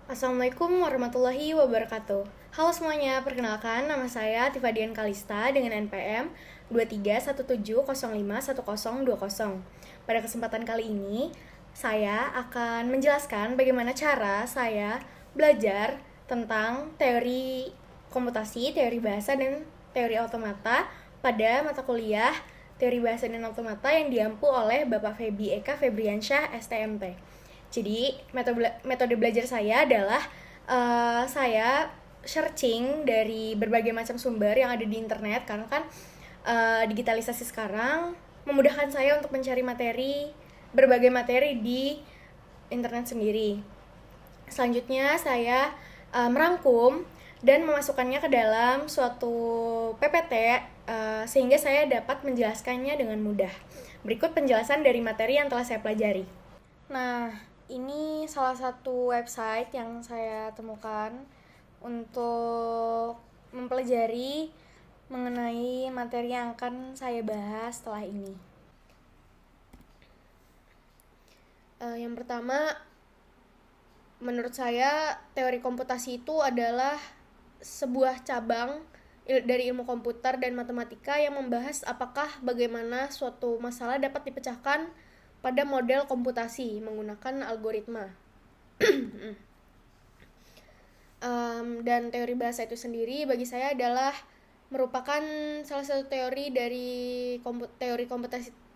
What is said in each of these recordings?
Assalamualaikum warahmatullahi wabarakatuh. Halo semuanya, perkenalkan nama saya Tifadian Kalista dengan NPM 2317051020. Pada kesempatan kali ini, saya akan menjelaskan bagaimana cara saya belajar tentang teori komputasi, teori bahasa, dan teori otomata pada mata kuliah teori bahasa dan otomata yang diampu oleh Bapak Febi Eka Febriansyah STMT. Jadi metode belajar saya adalah saya searching dari berbagai macam sumber yang ada di internet, karena kan digitalisasi sekarang memudahkan saya untuk mencari berbagai materi di internet sendiri. Selanjutnya saya merangkum dan memasukkannya ke dalam suatu PPT sehingga saya dapat menjelaskannya dengan mudah. Berikut penjelasan dari materi yang telah saya pelajari. Nah, ini salah satu website yang saya temukan untuk mempelajari mengenai materi yang akan saya bahas setelah ini. Yang pertama, menurut saya teori komputasi itu adalah sebuah cabang dari ilmu komputer dan matematika yang membahas bagaimana suatu masalah dapat dipecahkan pada model komputasi menggunakan algoritma. Dan teori bahasa itu sendiri bagi saya adalah merupakan salah satu teori dari teori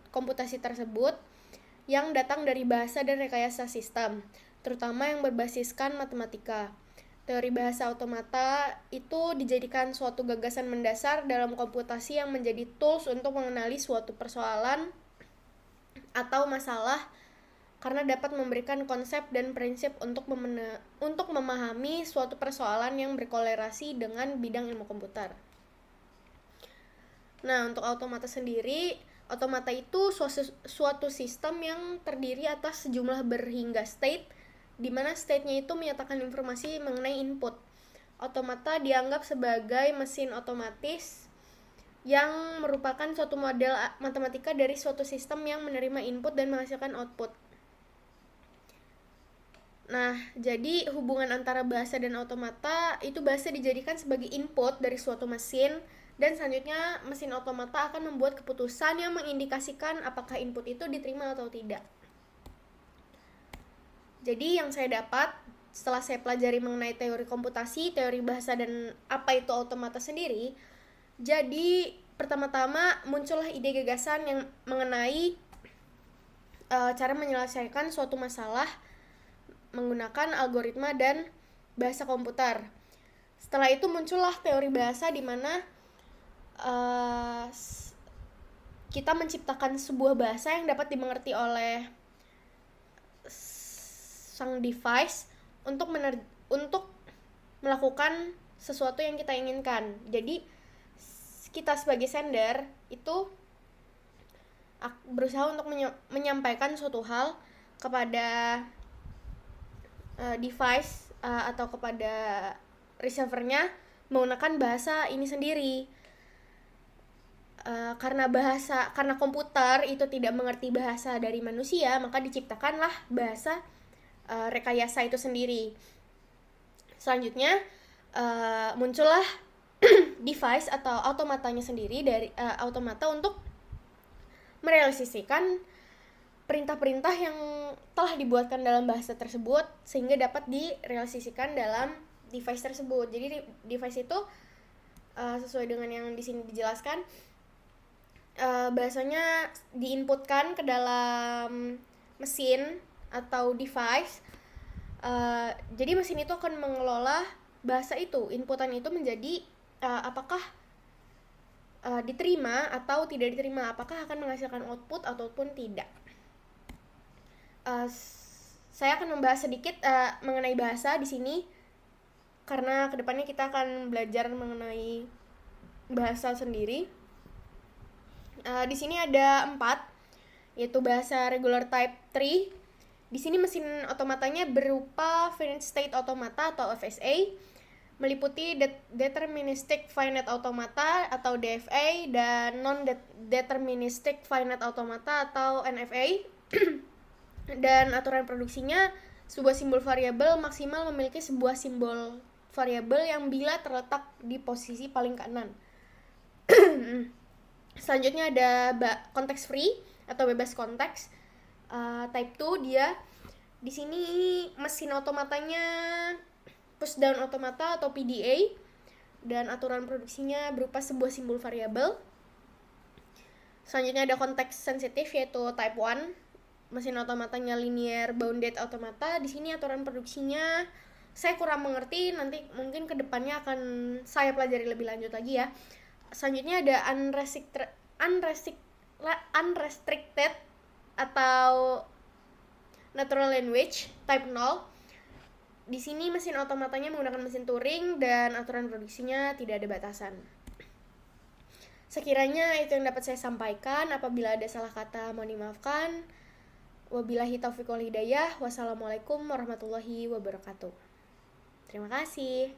komputasi tersebut yang datang dari bahasa dan rekayasa sistem, terutama yang berbasiskan matematika. Teori bahasa otomata itu dijadikan suatu gagasan mendasar dalam komputasi yang menjadi tools untuk mengenali suatu persoalan atau masalah, karena dapat memberikan konsep dan prinsip untuk memahami suatu persoalan yang berkolerasi dengan bidang ilmu komputer. Nah, untuk otomata sendiri, otomata itu suatu sistem yang terdiri atas sejumlah berhingga state, di mana state-nya itu menyatakan informasi mengenai input. Otomata dianggap sebagai mesin otomatis yang merupakan suatu model matematika dari suatu sistem yang menerima input dan menghasilkan output. Nah, jadi hubungan antara bahasa dan otomata itu bahasa dijadikan sebagai input dari suatu mesin, dan selanjutnya mesin otomata akan membuat keputusan yang mengindikasikan apakah input itu diterima atau tidak. Jadi yang saya dapat setelah saya pelajari mengenai teori komputasi, teori bahasa, dan apa itu otomata sendiri, jadi pertama-tama muncullah ide gagasan yang mengenai cara menyelesaikan suatu masalah menggunakan algoritma dan bahasa komputer. Setelah itu muncullah teori bahasa, di mana kita menciptakan sebuah bahasa yang dapat dimengerti oleh sang device untuk melakukan sesuatu yang kita inginkan. Jadi kita sebagai sender itu berusaha untuk menyampaikan suatu hal kepada device atau kepada receivernya menggunakan bahasa ini sendiri. Karena komputer itu tidak mengerti bahasa dari manusia, maka diciptakanlah bahasa rekayasa itu sendiri. Selanjutnya muncullah device atau automatanya sendiri dari automata untuk merealisasikan perintah-perintah yang telah dibuatkan dalam bahasa tersebut sehingga dapat direalisasikan dalam device tersebut. Jadi device itu sesuai dengan yang di sini dijelaskan, bahasanya diinputkan ke dalam mesin atau device. Jadi mesin itu akan mengelola bahasa itu, inputan itu menjadi apakah diterima atau tidak diterima, apakah akan menghasilkan output ataupun tidak. Saya akan membahas sedikit mengenai bahasa di sini, karena kedepannya kita akan belajar mengenai bahasa sendiri. Di sini ada 4, yaitu bahasa regular type 3. Di sini mesin otomatanya berupa finite state automata atau FSA, meliputi deterministic finite automata atau DFA dan non-deterministic finite automata atau NFA. Dan aturan produksinya Sebuah simbol variabel maksimal memiliki sebuah simbol variabel yang bila terletak di posisi paling kanan. Selanjutnya ada konteks free atau bebas konteks. Type 2 dia di sini mesin otomatanya push down automata atau PDA, dan aturan produksinya berupa sebuah simbol variabel. Selanjutnya ada konteks sensitif yaitu type 1. Mesin otomatanya linear bounded automata. Di sini aturan produksinya saya kurang mengerti, nanti mungkin kedepannya akan saya pelajari lebih lanjut lagi ya. Selanjutnya ada unrestricted atau natural language type 0. Di sini mesin otomatanya menggunakan mesin Turing dan aturan produksinya tidak ada batasan. Sekiranya itu yang dapat saya sampaikan. Apabila ada salah kata mohon dimaafkan. Wabillahi taufiq wal hidayah. Wassalamualaikum warahmatullahi wabarakatuh. Terima kasih.